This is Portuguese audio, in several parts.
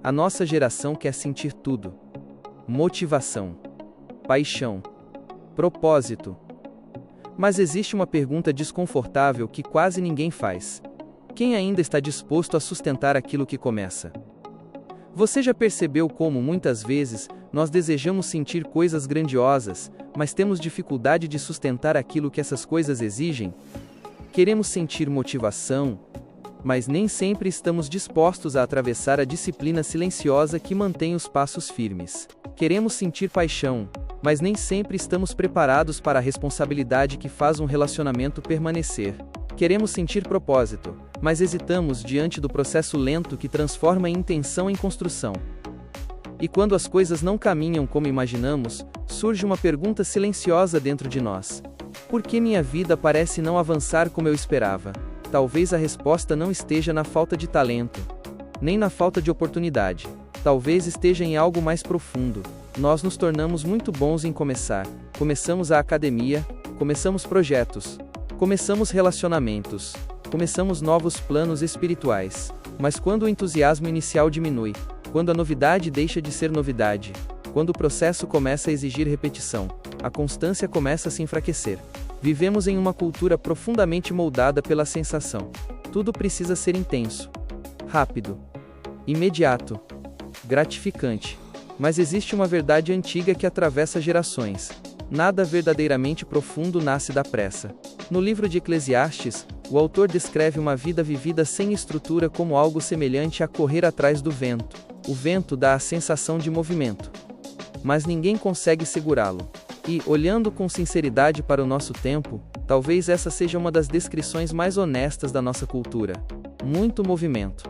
A nossa geração quer sentir tudo: motivação, paixão, propósito. Mas existe uma pergunta desconfortável que quase ninguém faz: quem ainda está disposto a sustentar aquilo que começa? Você já percebeu como, muitas vezes, nós desejamos sentir coisas grandiosas, mas temos dificuldade de sustentar aquilo que essas coisas exigem? Queremos sentir motivação, mas nem sempre estamos dispostos a atravessar a disciplina silenciosa que mantém os passos firmes. Queremos sentir paixão, mas nem sempre estamos preparados para a responsabilidade que faz um relacionamento permanecer. Queremos sentir propósito, mas hesitamos diante do processo lento que transforma a intenção em construção. E quando as coisas não caminham como imaginamos, surge uma pergunta silenciosa dentro de nós: por que minha vida parece não avançar como eu esperava? Talvez a resposta não esteja na falta de talento, nem na falta de oportunidade. Talvez esteja em algo mais profundo. Nós nos tornamos muito bons em começar. Começamos a academia, começamos projetos, começamos relacionamentos, começamos novos planos espirituais. Mas quando o entusiasmo inicial diminui, quando a novidade deixa de ser novidade, quando o processo começa a exigir repetição, a constância começa a se enfraquecer. Vivemos em uma cultura profundamente moldada pela sensação. Tudo precisa ser intenso, rápido, imediato, gratificante. Mas existe uma verdade antiga que atravessa gerações: nada verdadeiramente profundo nasce da pressa. No livro de Eclesiastes, o autor descreve uma vida vivida sem estrutura como algo semelhante a correr atrás do vento. O vento dá a sensação de movimento, mas ninguém consegue segurá-lo. E, olhando com sinceridade para o nosso tempo, talvez essa seja uma das descrições mais honestas da nossa cultura. Muito movimento,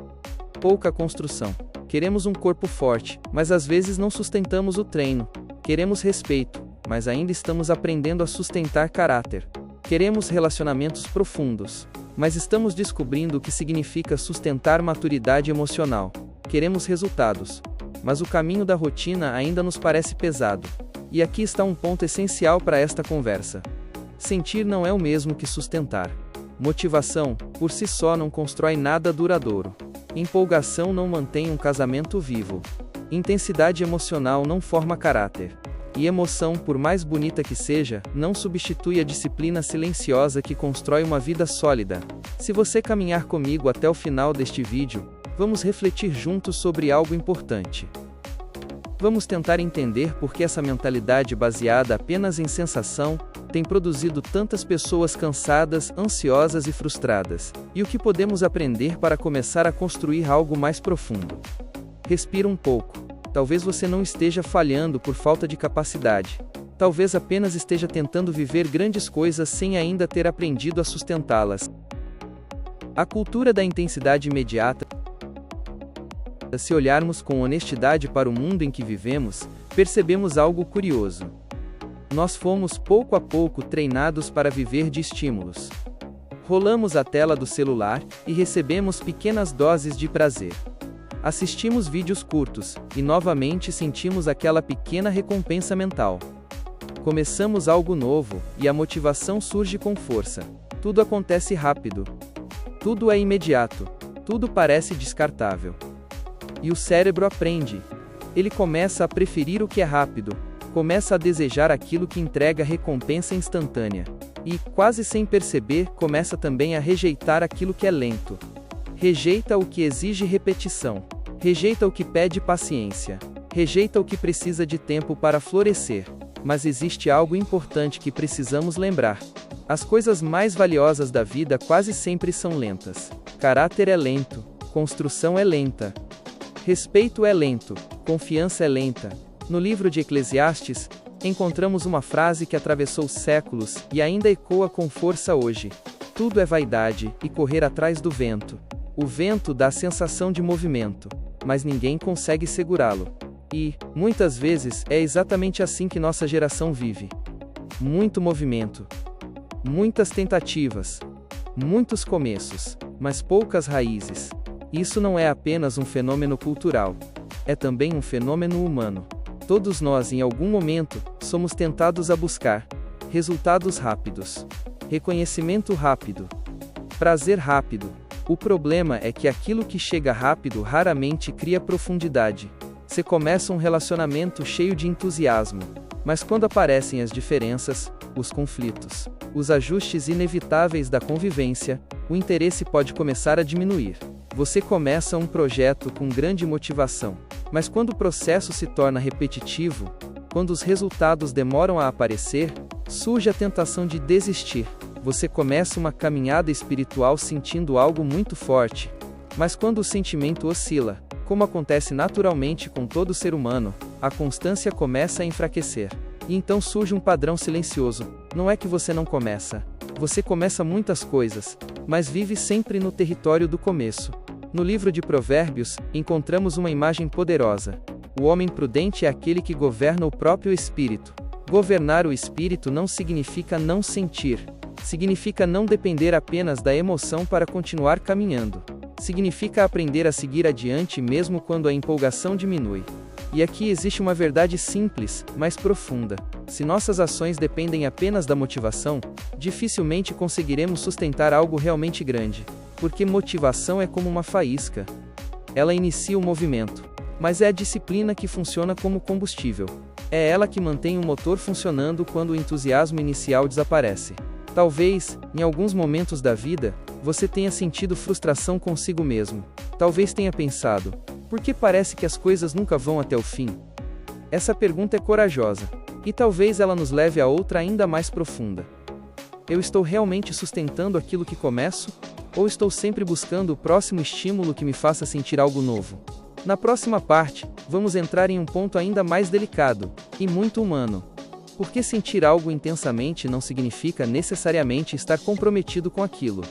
pouca construção. Queremos um corpo forte, mas às vezes não sustentamos o treino. Queremos respeito, mas ainda estamos aprendendo a sustentar caráter. Queremos relacionamentos profundos, mas estamos descobrindo o que significa sustentar maturidade emocional. Queremos resultados, mas o caminho da rotina ainda nos parece pesado. E aqui está um ponto essencial para esta conversa: sentir não é o mesmo que sustentar. Motivação, por si só, não constrói nada duradouro. Empolgação não mantém um casamento vivo. Intensidade emocional não forma caráter. E emoção, por mais bonita que seja, não substitui a disciplina silenciosa que constrói uma vida sólida. Se você caminhar comigo até o final deste vídeo, vamos refletir juntos sobre algo importante. Vamos tentar entender por que essa mentalidade baseada apenas em sensação tem produzido tantas pessoas cansadas, ansiosas e frustradas, e o que podemos aprender para começar a construir algo mais profundo. Respira um pouco. Talvez você não esteja falhando por falta de capacidade. Talvez apenas esteja tentando viver grandes coisas sem ainda ter aprendido a sustentá-las. A cultura da intensidade imediata. Se olharmos com honestidade para o mundo em que vivemos, percebemos algo curioso. Nós fomos pouco a pouco treinados para viver de estímulos. Rolamos a tela do celular e recebemos pequenas doses de prazer. Assistimos vídeos curtos e novamente sentimos aquela pequena recompensa mental. Começamos algo novo e a motivação surge com força. Tudo acontece rápido. Tudo é imediato. Tudo parece descartável. E o cérebro aprende. Ele começa a preferir o que é rápido, começa a desejar aquilo que entrega recompensa instantânea. E, quase sem perceber, começa também a rejeitar aquilo que é lento. Rejeita o que exige repetição. Rejeita o que pede paciência. Rejeita o que precisa de tempo para florescer. Mas existe algo importante que precisamos lembrar. As coisas mais valiosas da vida quase sempre são lentas. Caráter é lento. Construção é lenta. Respeito é lento, confiança é lenta. No livro de Eclesiastes, encontramos uma frase que atravessou séculos e ainda ecoa com força hoje: tudo é vaidade e correr atrás do vento. O vento dá a sensação de movimento, mas ninguém consegue segurá-lo. E, muitas vezes, é exatamente assim que nossa geração vive. Muito movimento, muitas tentativas, muitos começos, mas poucas raízes. Isso não é apenas um fenômeno cultural, é também um fenômeno humano. Todos nós, em algum momento, somos tentados a buscar resultados rápidos, reconhecimento rápido, prazer rápido, O problema é que aquilo que chega rápido raramente cria profundidade. Você começa um relacionamento cheio de entusiasmo, mas quando aparecem as diferenças, os conflitos, os ajustes inevitáveis da convivência, o interesse pode começar a diminuir. Você começa um projeto com grande motivação, mas quando o processo se torna repetitivo, quando os resultados demoram a aparecer, surge a tentação de desistir. Você começa uma caminhada espiritual sentindo algo muito forte, mas quando o sentimento oscila, como acontece naturalmente com todo ser humano, a constância começa a enfraquecer. E então surge um padrão silencioso. Não é que você não começa. Você começa muitas coisas, mas vive sempre no território do começo. No livro de Provérbios, encontramos uma imagem poderosa. O homem prudente é aquele que governa o próprio espírito. Governar o espírito não significa não sentir. Significa não depender apenas da emoção para continuar caminhando. Significa aprender a seguir adiante mesmo quando a empolgação diminui. E aqui existe uma verdade simples, mas profunda. Se nossas ações dependem apenas da motivação, dificilmente conseguiremos sustentar algo realmente grande. Porque motivação é como uma faísca. Ela inicia o movimento, mas é a disciplina que funciona como combustível. É ela que mantém o motor funcionando quando o entusiasmo inicial desaparece. Talvez, em alguns momentos da vida, você tenha sentido frustração consigo mesmo. Talvez tenha pensado: por que parece que as coisas nunca vão até o fim? Essa pergunta é corajosa, e talvez ela nos leve a outra ainda mais profunda. Eu estou realmente sustentando aquilo que começo? Ou estou sempre buscando o próximo estímulo que me faça sentir algo novo? Na próxima parte, vamos entrar em um ponto ainda mais delicado, e muito humano. Porque sentir algo intensamente não significa necessariamente estar comprometido com aquilo.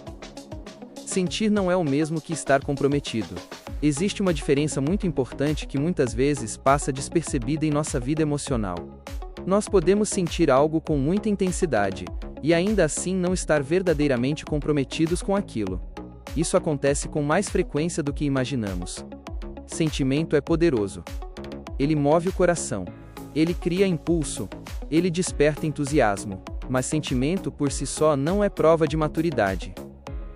Sentir não é o mesmo que estar comprometido. Existe uma diferença muito importante que muitas vezes passa despercebida em nossa vida emocional. Nós podemos sentir algo com muita intensidade, e ainda assim não estar verdadeiramente comprometidos com aquilo. Isso acontece com mais frequência do que imaginamos. Sentimento é poderoso. Ele move o coração. Ele cria impulso. Ele desperta entusiasmo. Mas sentimento por si só não é prova de maturidade.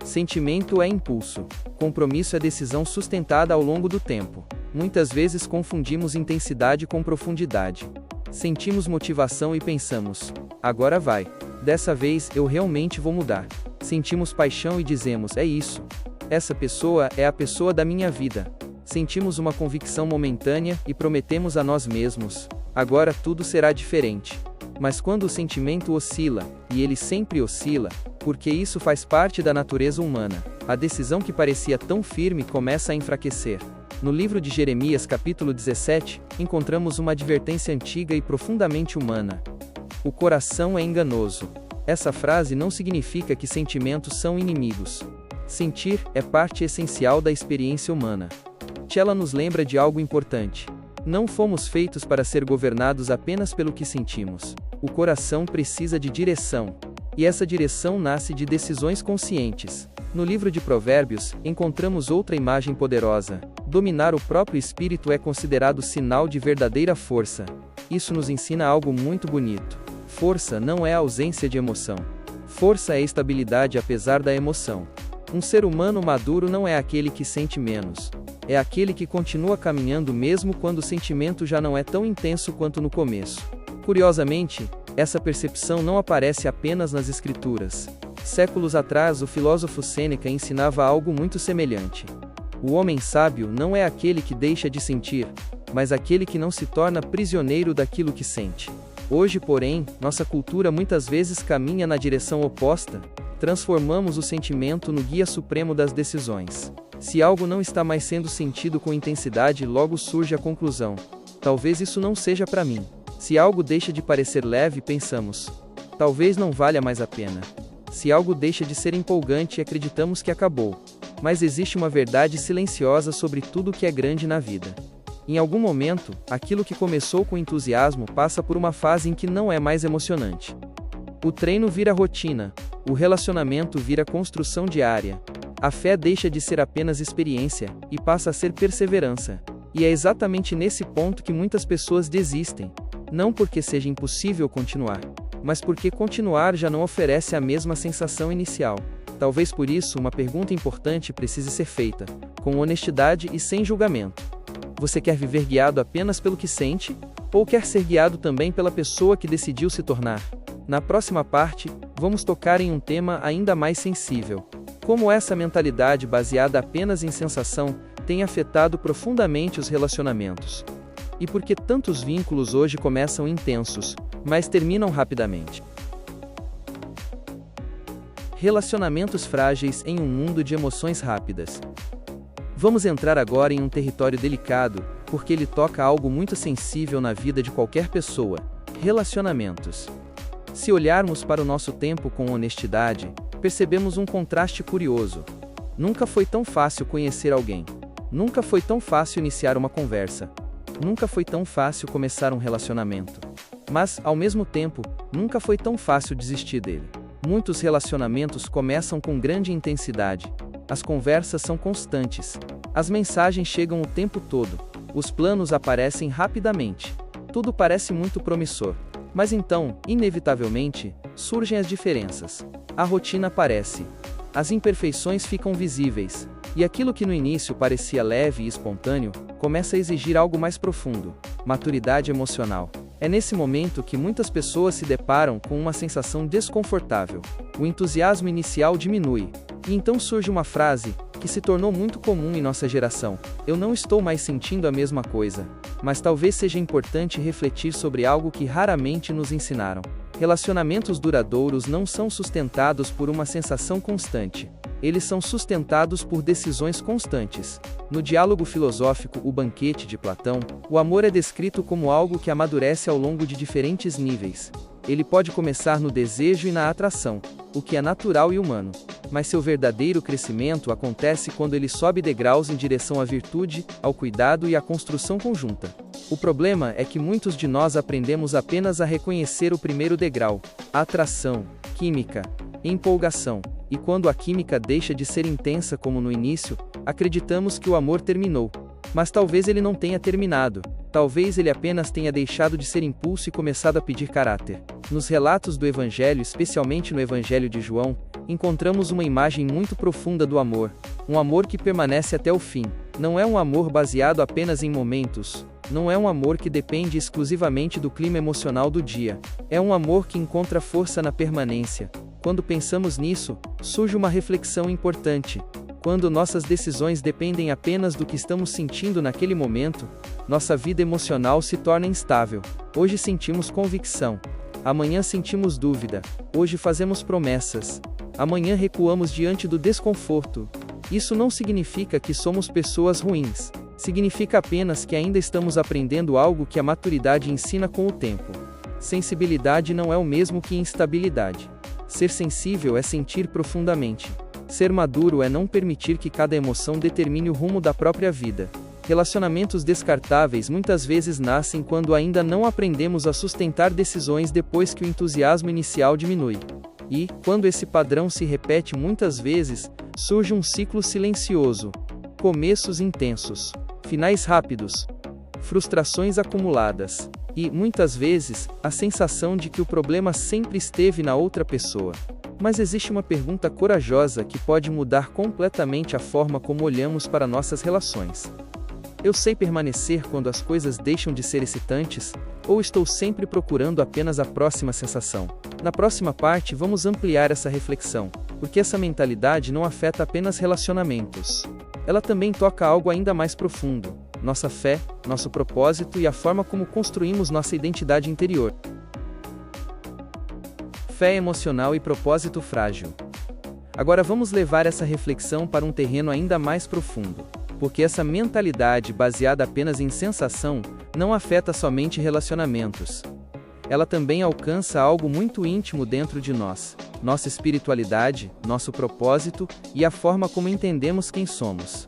Sentimento é impulso. Compromisso é decisão sustentada ao longo do tempo. Muitas vezes confundimos intensidade com profundidade. Sentimos motivação e pensamos: agora vai. Dessa vez eu realmente vou mudar. Sentimos paixão e dizemos: é isso. Essa pessoa é a pessoa da minha vida. Sentimos uma convicção momentânea e prometemos a nós mesmos: agora tudo será diferente. Mas quando o sentimento oscila, e ele sempre oscila, porque isso faz parte da natureza humana, a decisão que parecia tão firme começa a enfraquecer. No livro de Jeremias capítulo 17, encontramos uma advertência antiga e profundamente humana. O coração é enganoso. Essa frase não significa que sentimentos são inimigos. Sentir é parte essencial da experiência humana. Ela nos lembra de algo importante. Não fomos feitos para ser governados apenas pelo que sentimos. O coração precisa de direção. E essa direção nasce de decisões conscientes. No livro de Provérbios, encontramos outra imagem poderosa. Dominar o próprio espírito é considerado sinal de verdadeira força. Isso nos ensina algo muito bonito. Força não é a ausência de emoção. Força é estabilidade apesar da emoção. Um ser humano maduro não é aquele que sente menos. É aquele que continua caminhando mesmo quando o sentimento já não é tão intenso quanto no começo. Curiosamente, essa percepção não aparece apenas nas escrituras. Séculos atrás, o filósofo Sêneca ensinava algo muito semelhante. O homem sábio não é aquele que deixa de sentir, mas aquele que não se torna prisioneiro daquilo que sente. Hoje, porém, nossa cultura muitas vezes caminha na direção oposta. Transformamos o sentimento no guia supremo das decisões. Se algo não está mais sendo sentido com intensidade, logo surge a conclusão: talvez isso não seja para mim. Se algo deixa de parecer leve, pensamos: talvez não valha mais a pena. Se algo deixa de ser empolgante, acreditamos que acabou. Mas existe uma verdade silenciosa sobre tudo que é grande na vida. Em algum momento, aquilo que começou com entusiasmo passa por uma fase em que não é mais emocionante. O treino vira rotina, o relacionamento vira construção diária. A fé deixa de ser apenas experiência, e passa a ser perseverança. E é exatamente nesse ponto que muitas pessoas desistem. Não porque seja impossível continuar, mas porque continuar já não oferece a mesma sensação inicial. Talvez por isso uma pergunta importante precise ser feita, com honestidade e sem julgamento. Você quer viver guiado apenas pelo que sente? Ou quer ser guiado também pela pessoa que decidiu se tornar? Na próxima parte, vamos tocar em um tema ainda mais sensível. Como essa mentalidade baseada apenas em sensação tem afetado profundamente os relacionamentos. E por que tantos vínculos hoje começam intensos, mas terminam rapidamente. Relacionamentos frágeis em um mundo de emoções rápidas. Vamos entrar agora em um território delicado, porque ele toca algo muito sensível na vida de qualquer pessoa: relacionamentos. Se olharmos para o nosso tempo com honestidade, percebemos um contraste curioso. Nunca foi tão fácil conhecer alguém. Nunca foi tão fácil iniciar uma conversa. Nunca foi tão fácil começar um relacionamento. Mas, ao mesmo tempo, nunca foi tão fácil desistir dele. Muitos relacionamentos começam com grande intensidade. As conversas são constantes. As mensagens chegam o tempo todo. Os planos aparecem rapidamente. Tudo parece muito promissor. Mas então, inevitavelmente, surgem as diferenças. A rotina aparece. As imperfeições ficam visíveis. E aquilo que no início parecia leve e espontâneo, começa a exigir algo mais profundo: maturidade emocional. É nesse momento que muitas pessoas se deparam com uma sensação desconfortável. O entusiasmo inicial diminui. E então surge uma frase, que se tornou muito comum em nossa geração: eu não estou mais sentindo a mesma coisa. Mas talvez seja importante refletir sobre algo que raramente nos ensinaram. Relacionamentos duradouros não são sustentados por uma sensação constante. Eles são sustentados por decisões constantes. No diálogo filosófico O Banquete de Platão, o amor é descrito como algo que amadurece ao longo de diferentes níveis. Ele pode começar no desejo e na atração, o que é natural e humano. Mas seu verdadeiro crescimento acontece quando ele sobe degraus em direção à virtude, ao cuidado e à construção conjunta. O problema é que muitos de nós aprendemos apenas a reconhecer o primeiro degrau: atração, química, empolgação. E quando a química deixa de ser intensa como no início, acreditamos que o amor terminou. Mas talvez ele não tenha terminado. Talvez ele apenas tenha deixado de ser impulso e começado a pedir caráter. Nos relatos do Evangelho, especialmente no Evangelho de João, encontramos uma imagem muito profunda do amor. Um amor que permanece até o fim. Não é um amor baseado apenas em momentos. Não é um amor que depende exclusivamente do clima emocional do dia. É um amor que encontra força na permanência. Quando pensamos nisso, surge uma reflexão importante. Quando nossas decisões dependem apenas do que estamos sentindo naquele momento, nossa vida emocional se torna instável. Hoje sentimos convicção. Amanhã sentimos dúvida. Hoje fazemos promessas. Amanhã recuamos diante do desconforto. Isso não significa que somos pessoas ruins. Significa apenas que ainda estamos aprendendo algo que a maturidade ensina com o tempo. Sensibilidade não é o mesmo que instabilidade. Ser sensível é sentir profundamente. Ser maduro é não permitir que cada emoção determine o rumo da própria vida. Relacionamentos descartáveis muitas vezes nascem quando ainda não aprendemos a sustentar decisões depois que o entusiasmo inicial diminui. E, quando esse padrão se repete muitas vezes, surge um ciclo silencioso. Começos intensos, finais rápidos, frustrações acumuladas. E, muitas vezes, a sensação de que o problema sempre esteve na outra pessoa. Mas existe uma pergunta corajosa que pode mudar completamente a forma como olhamos para nossas relações. Eu sei permanecer quando as coisas deixam de ser excitantes, ou estou sempre procurando apenas a próxima sensação? Na próxima parte vamos ampliar essa reflexão, porque essa mentalidade não afeta apenas relacionamentos. Ela também toca algo ainda mais profundo: nossa fé, nosso propósito e a forma como construímos nossa identidade interior. Fé emocional e propósito frágil. Agora vamos levar essa reflexão para um terreno ainda mais profundo, porque essa mentalidade baseada apenas em sensação não afeta somente relacionamentos. Ela também alcança algo muito íntimo dentro de nós: nossa espiritualidade, nosso propósito e a forma como entendemos quem somos.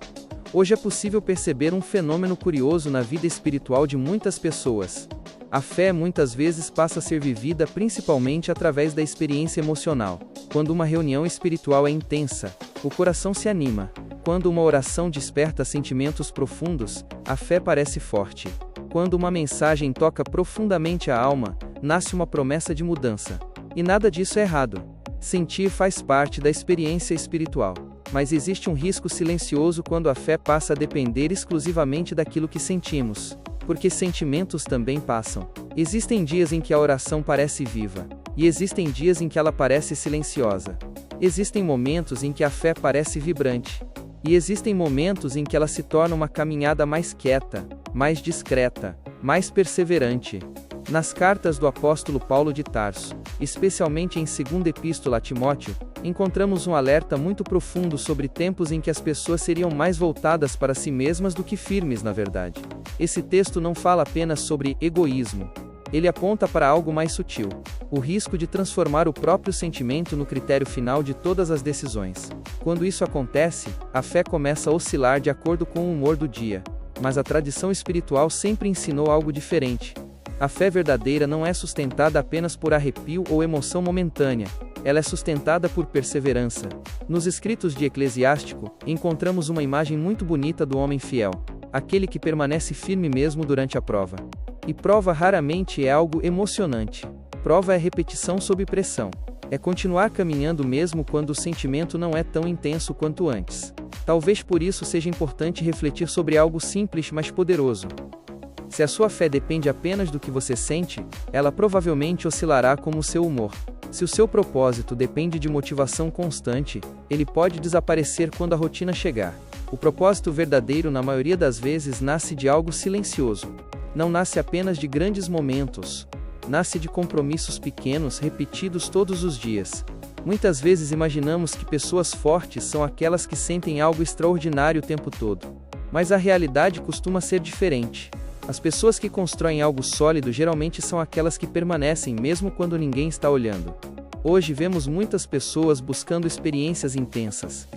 Hoje é possível perceber um fenômeno curioso na vida espiritual de muitas pessoas. A fé muitas vezes passa a ser vivida principalmente através da experiência emocional. Quando uma reunião espiritual é intensa, o coração se anima. Quando uma oração desperta sentimentos profundos, a fé parece forte. Quando uma mensagem toca profundamente a alma, nasce uma promessa de mudança. E nada disso é errado. Sentir faz parte da experiência espiritual. Mas existe um risco silencioso quando a fé passa a depender exclusivamente daquilo que sentimos. Porque sentimentos também passam. Existem dias em que a oração parece viva. E existem dias em que ela parece silenciosa. Existem momentos em que a fé parece vibrante. E existem momentos em que ela se torna uma caminhada mais quieta, mais discreta, mais perseverante. Nas cartas do apóstolo Paulo de Tarso, especialmente em 2ª Epístola a Timóteo, encontramos um alerta muito profundo sobre tempos em que as pessoas seriam mais voltadas para si mesmas do que firmes na verdade. Esse texto não fala apenas sobre egoísmo. Ele aponta para algo mais sutil: o risco de transformar o próprio sentimento no critério final de todas as decisões. Quando isso acontece, a fé começa a oscilar de acordo com o humor do dia. Mas a tradição espiritual sempre ensinou algo diferente. A fé verdadeira não é sustentada apenas por arrepio ou emoção momentânea. Ela é sustentada por perseverança. Nos escritos de Eclesiástico, encontramos uma imagem muito bonita do homem fiel, aquele que permanece firme mesmo durante a prova. E prova raramente é algo emocionante. Prova é repetição sob pressão. É continuar caminhando mesmo quando o sentimento não é tão intenso quanto antes. Talvez por isso seja importante refletir sobre algo simples mas poderoso. Se a sua fé depende apenas do que você sente, ela provavelmente oscilará como o seu humor. Se o seu propósito depende de motivação constante, ele pode desaparecer quando a rotina chegar. O propósito verdadeiro na maioria das vezes nasce de algo silencioso. Não nasce apenas de grandes momentos. Nasce de compromissos pequenos repetidos todos os dias. Muitas vezes imaginamos que pessoas fortes são aquelas que sentem algo extraordinário o tempo todo. Mas a realidade costuma ser diferente. As pessoas que constroem algo sólido geralmente são aquelas que permanecem mesmo quando ninguém está olhando. Hoje vemos muitas pessoas buscando experiências intensas.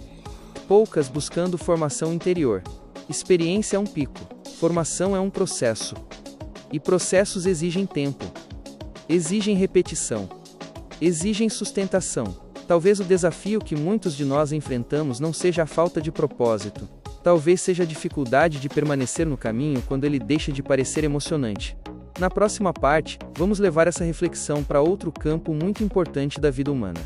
Poucas buscando formação interior. Experiência é um pico. Formação é um processo. E processos exigem tempo. Exigem repetição. Exigem sustentação. Talvez o desafio que muitos de nós enfrentamos não seja a falta de propósito. Talvez seja a dificuldade de permanecer no caminho quando ele deixa de parecer emocionante. Na próxima parte, vamos levar essa reflexão para outro campo muito importante da vida humana: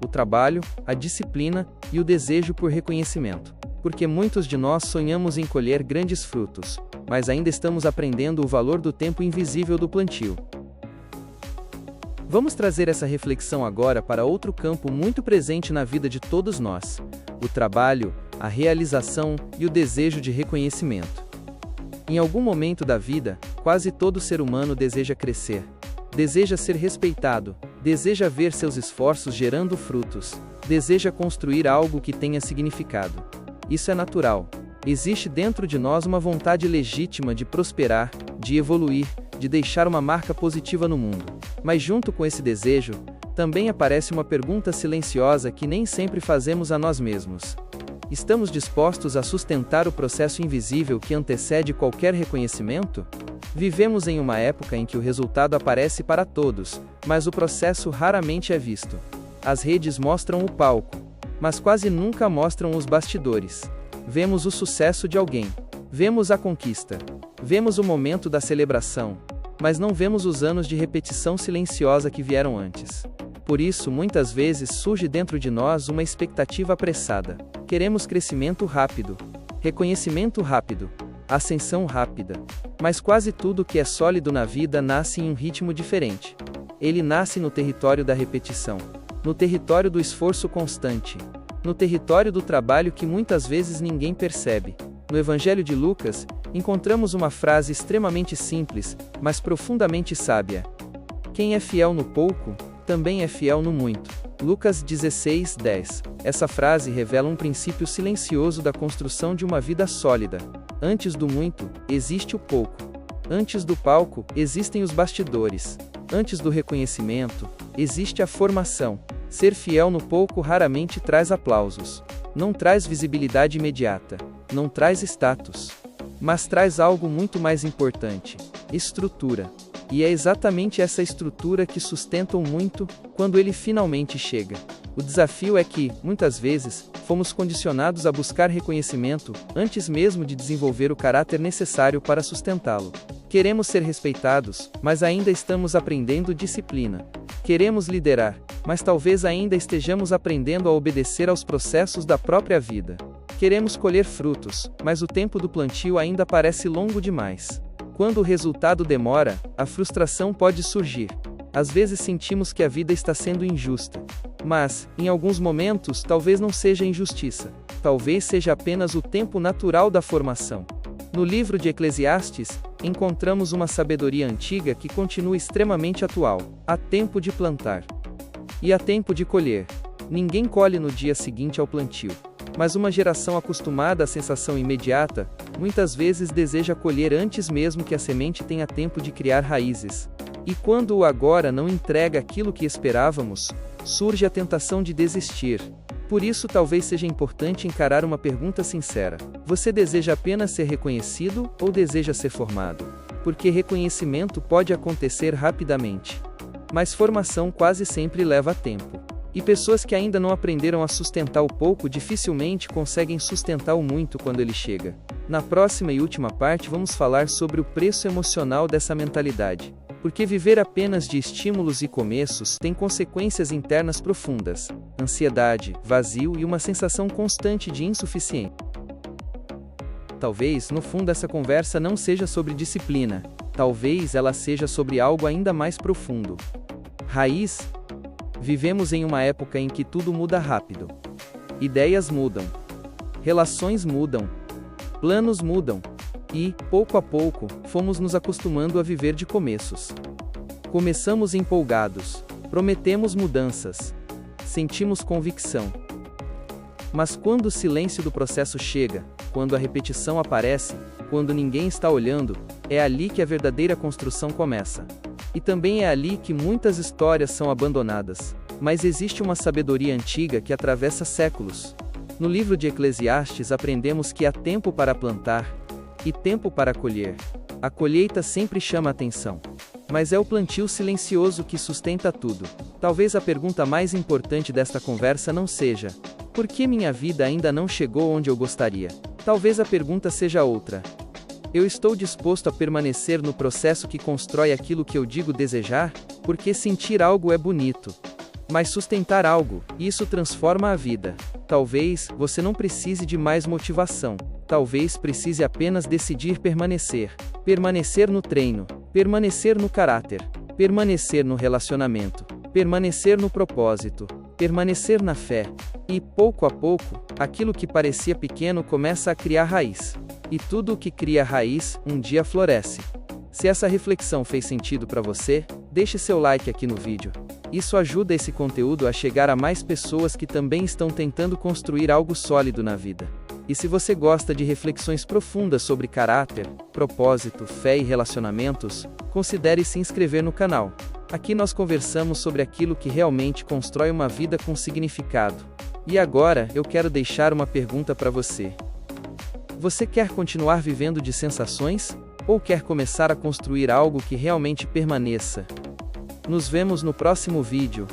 o trabalho, a disciplina e o desejo por reconhecimento. Porque muitos de nós sonhamos em colher grandes frutos, mas ainda estamos aprendendo o valor do tempo invisível do plantio. Vamos trazer essa reflexão agora para outro campo muito presente na vida de todos nós: o trabalho, a realização e o desejo de reconhecimento. Em algum momento da vida, quase todo ser humano deseja crescer. Deseja ser respeitado, deseja ver seus esforços gerando frutos, deseja construir algo que tenha significado. Isso é natural. Existe dentro de nós uma vontade legítima de prosperar, de evoluir, de deixar uma marca positiva no mundo. Mas junto com esse desejo, também aparece uma pergunta silenciosa que nem sempre fazemos a nós mesmos. Estamos dispostos a sustentar o processo invisível que antecede qualquer reconhecimento? Vivemos em uma época em que o resultado aparece para todos, mas o processo raramente é visto. As redes mostram o palco, mas quase nunca mostram os bastidores. Vemos o sucesso de alguém, vemos a conquista, vemos o momento da celebração, mas não vemos os anos de repetição silenciosa que vieram antes. Por isso, muitas vezes surge dentro de nós uma expectativa apressada. Queremos crescimento rápido, reconhecimento rápido, ascensão rápida. Mas quase tudo que é sólido na vida nasce em um ritmo diferente. Ele nasce no território da repetição, no território do esforço constante, no território do trabalho que muitas vezes ninguém percebe. No Evangelho de Lucas, encontramos uma frase extremamente simples, mas profundamente sábia: quem é fiel no pouco, também é fiel no muito. Lucas 16:10. Essa frase revela um princípio silencioso da construção de uma vida sólida. Antes do muito, existe o pouco. Antes do palco, existem os bastidores. Antes do reconhecimento, existe a formação. Ser fiel no pouco raramente traz aplausos. Não traz visibilidade imediata. Não traz status. Mas traz algo muito mais importante: estrutura. E é exatamente essa estrutura que sustenta o muito, quando ele finalmente chega. O desafio é que, muitas vezes, fomos condicionados a buscar reconhecimento, antes mesmo de desenvolver o caráter necessário para sustentá-lo. Queremos ser respeitados, mas ainda estamos aprendendo disciplina. Queremos liderar, mas talvez ainda estejamos aprendendo a obedecer aos processos da própria vida. Queremos colher frutos, mas o tempo do plantio ainda parece longo demais. Quando o resultado demora, a frustração pode surgir. Às vezes sentimos que a vida está sendo injusta. Mas, em alguns momentos, talvez não seja injustiça. Talvez seja apenas o tempo natural da formação. No livro de Eclesiastes, encontramos uma sabedoria antiga que continua extremamente atual. Há tempo de plantar. E há tempo de colher. Ninguém colhe no dia seguinte ao plantio. Mas uma geração acostumada à sensação imediata, muitas vezes deseja colher antes mesmo que a semente tenha tempo de criar raízes. E quando o agora não entrega aquilo que esperávamos, surge a tentação de desistir. Por isso talvez seja importante encarar uma pergunta sincera. Você deseja apenas ser reconhecido ou deseja ser formado? Porque reconhecimento pode acontecer rapidamente. Mas formação quase sempre leva tempo. E pessoas que ainda não aprenderam a sustentar o pouco dificilmente conseguem sustentar o muito quando ele chega. Na próxima e última parte vamos falar sobre o preço emocional dessa mentalidade. Porque viver apenas de estímulos e começos tem consequências internas profundas, ansiedade, vazio e uma sensação constante de insuficiência. Talvez, no fundo, essa conversa não seja sobre disciplina. Talvez ela seja sobre algo ainda mais profundo. Raiz. Vivemos em uma época em que tudo muda rápido. Ideias mudam. Relações mudam. Planos mudam. E, pouco a pouco, fomos nos acostumando a viver de começos. Começamos empolgados. Prometemos mudanças. Sentimos convicção. Mas quando o silêncio do processo chega, quando a repetição aparece, quando ninguém está olhando, é ali que a verdadeira construção começa. E também é ali que muitas histórias são abandonadas. Mas existe uma sabedoria antiga que atravessa séculos. No livro de Eclesiastes aprendemos que há tempo para plantar e tempo para colher. A colheita sempre chama a atenção. Mas é o plantio silencioso que sustenta tudo. Talvez a pergunta mais importante desta conversa não seja: por que minha vida ainda não chegou onde eu gostaria? Talvez a pergunta seja outra. Eu estou disposto a permanecer no processo que constrói aquilo que eu digo desejar? Porque sentir algo é bonito. Mas sustentar algo, isso transforma a vida. Talvez você não precise de mais motivação. Talvez precise apenas decidir permanecer. Permanecer no treino. Permanecer no caráter. Permanecer no relacionamento. Permanecer no propósito. Permanecer na fé. E, pouco a pouco, aquilo que parecia pequeno começa a criar raiz. E tudo o que cria raiz, um dia floresce. Se essa reflexão fez sentido para você, deixe seu like aqui no vídeo. Isso ajuda esse conteúdo a chegar a mais pessoas que também estão tentando construir algo sólido na vida. E se você gosta de reflexões profundas sobre caráter, propósito, fé e relacionamentos, considere se inscrever no canal. Aqui nós conversamos sobre aquilo que realmente constrói uma vida com significado. E agora, eu quero deixar uma pergunta para você. Você quer continuar vivendo de sensações? Ou quer começar a construir algo que realmente permaneça? Nos vemos no próximo vídeo.